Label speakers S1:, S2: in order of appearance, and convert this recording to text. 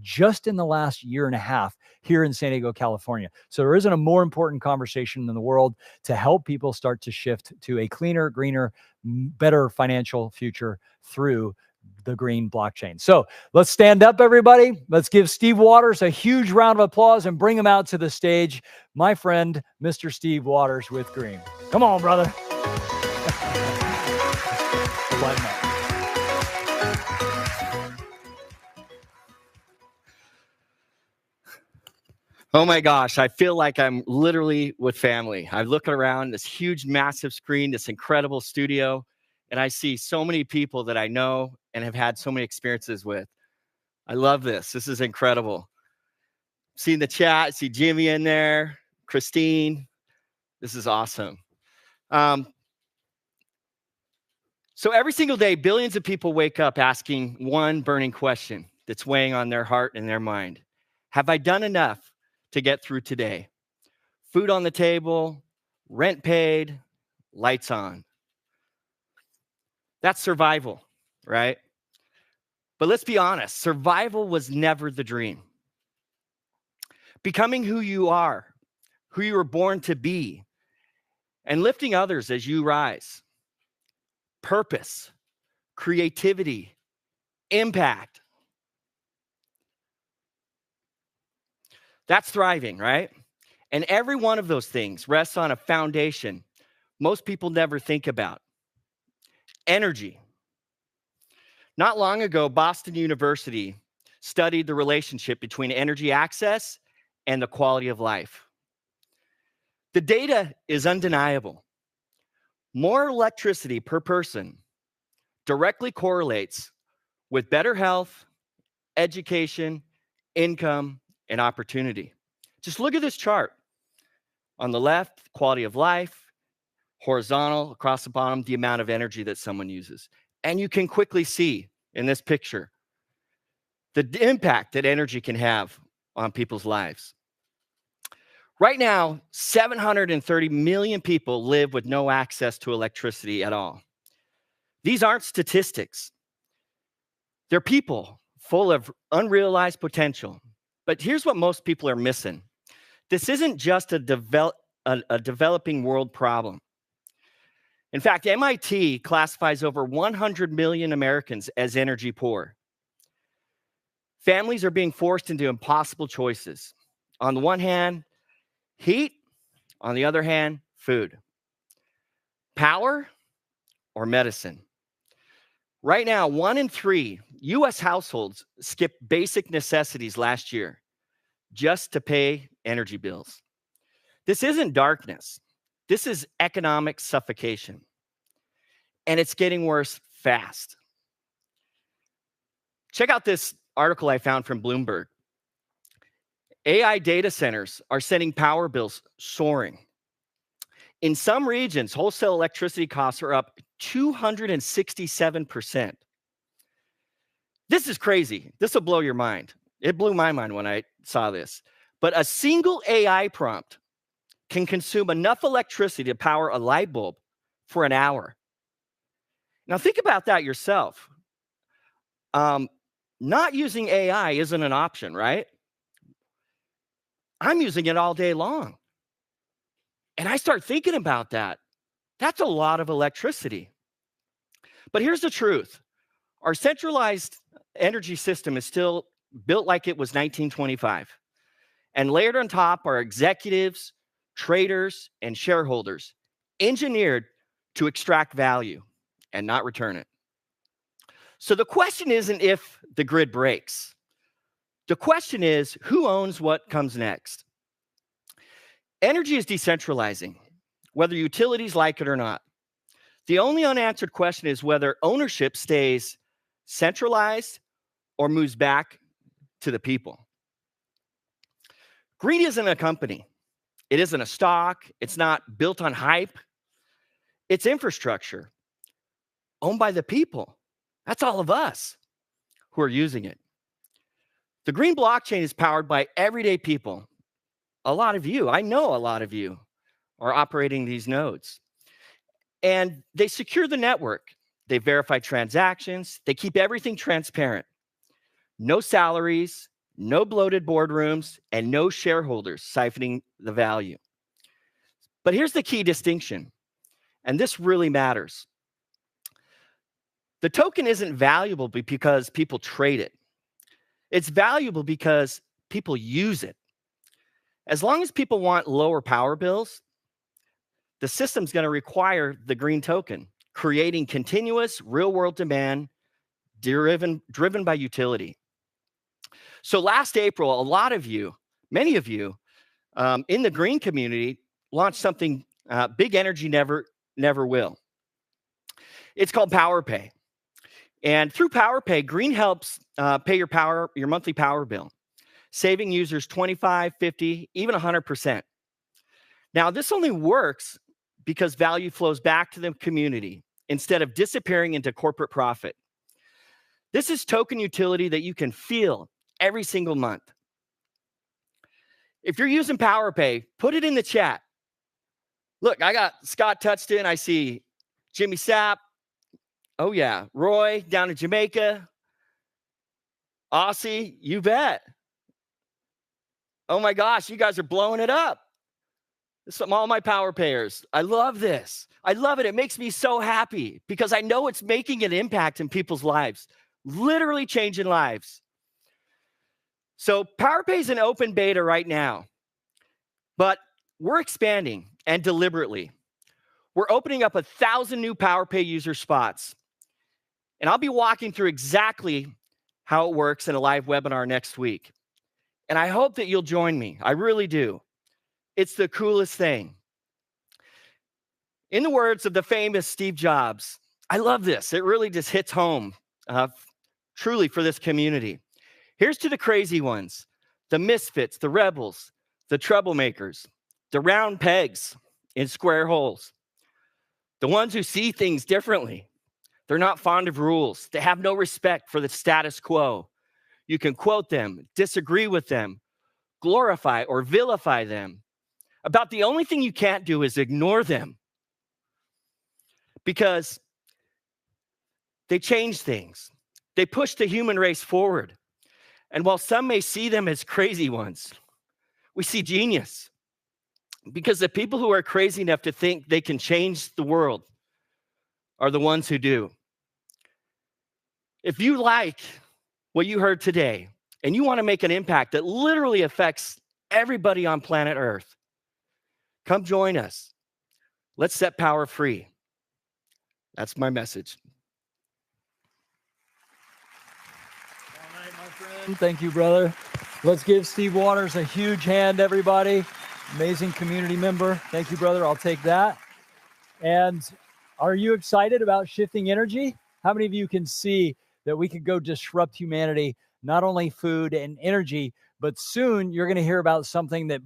S1: just in the last year and a half here in San Diego, California. So there isn't a more important conversation in the world to help people start to shift to a cleaner, greener, better financial future through the green blockchain. So let's stand up, everybody. Let's give Steve Waters a huge round of applause and bring him out to the stage. My friend, Mr. Steve Waters with Green. Come on, brother.
S2: Oh my gosh, I feel like I'm literally with family. I'm looking around this huge, massive screen, this incredible studio, and I see so many people that I know and have had so many experiences with. I love this. This is incredible. Seeing the chat, see Jimmy in there, Christine. This is awesome. So every single day, billions of people wake up asking one burning question that's weighing on their heart and their mind. Have I done enough to get through today? Food on the table, rent paid, lights on. That's survival, right? But let's be honest, survival was never the dream. Becoming who you are, who you were born to be, and lifting others as you rise. Purpose, creativity, impact. That's thriving, right? And every one of those things rests on a foundation most people never think about. Energy. Not long ago, Boston University studied the relationship between energy access and the quality of life. The data is undeniable. More electricity per person directly correlates with better health, education, income, and opportunity. Just look at this chart. On the left, quality of life, horizontal, across the bottom, the amount of energy that someone uses. And you can quickly see in this picture the impact that energy can have on people's lives. Right now, 730 million people live with no access to electricity at all. These aren't statistics. They're people full of unrealized potential. But here's what most people are missing. This isn't just a developing world problem. In fact, MIT classifies over 100 million Americans as energy poor. Families are being forced into impossible choices. On the one hand, heat. On the other hand, food. Power or medicine. Right now, 1 in 3 U.S. households skipped basic necessities last year just to pay energy bills. This isn't darkness. This is economic suffocation. And it's getting worse fast. Check out this article I found from Bloomberg. AI data centers are sending power bills soaring. In some regions, wholesale electricity costs are up 267%. This is crazy. This will blow your mind. It blew my mind when I saw this. But a single AI prompt can consume enough electricity to power a light bulb for an hour. Now think about that yourself. Not using AI isn't an option, right? I'm using it all day long. And I start thinking about that. That's a lot of electricity. But here's the truth. Our centralized energy system is still built like it was 1925. And layered on top are executives, traders, and shareholders, engineered to extract value and not return it. So the question isn't if the grid breaks. The question is, who owns what comes next? Energy is decentralizing, whether utilities like it or not. The only unanswered question is whether ownership stays centralized or moves back to the people. Green isn't a company. It isn't a stock. It's not built on hype. It's infrastructure owned by the people. That's all of us who are using it. The green blockchain is powered by everyday people. A lot of you, I know a lot of you, are operating these nodes. And they secure the network. They verify transactions. They keep everything transparent. No salaries, no bloated boardrooms, and no shareholders siphoning the value. But here's the key distinction, and this really matters. The token isn't valuable because people trade it. It's valuable because people use it. As long as people want lower power bills, the system's going to require the green token, creating continuous real-world demand driven by utility. So last April, a lot of you, many of you, in the green community launched something big energy never will. It's called PowerPay. And through PowerPay, Green helps pay your monthly power bill, saving users 25, 50, even 100%. Now, this only works because value flows back to the community instead of disappearing into corporate profit. This is token utility that you can feel every single month. If you're using PowerPay, put it in the chat. Look, I got Scott Touchton. I see Jimmy Sapp. Oh, yeah. Roy down in Jamaica. Aussie, you bet. Oh, my gosh, you guys are blowing it up. All my power payers. I love this. I love it. It makes me so happy because I know it's making an impact in people's lives, literally changing lives. So PowerPay is in open beta right now, but we're expanding and deliberately. We're opening up 1,000 new PowerPay user spots. And I'll be walking through exactly how it works in a live webinar next week. And I hope that you'll join me. I really do. It's the coolest thing. In the words of the famous Steve Jobs, I love this. It really just hits home, truly, for this community. Here's to the crazy ones, the misfits, the rebels, the troublemakers, the round pegs in square holes, the ones who see things differently. They're not fond of rules. They have no respect for the status quo. You can quote them, disagree with them, glorify or vilify them. About the only thing you can't do is ignore them because they change things. They push the human race forward. And while some may see them as crazy ones, we see genius because the people who are crazy enough to think they can change the world are the ones who do. If you like what you heard today and you want to make an impact that literally affects everybody on planet Earth, come join us. Let's set power free. That's my message.
S1: All right, my friend. Thank you, brother. Let's give Steve Waters a huge hand, everybody. Amazing community member. Thank you, brother. I'll take that. And are you excited about shifting energy? How many of you can see that we could go disrupt humanity, not only food and energy, but soon you're going to hear about something that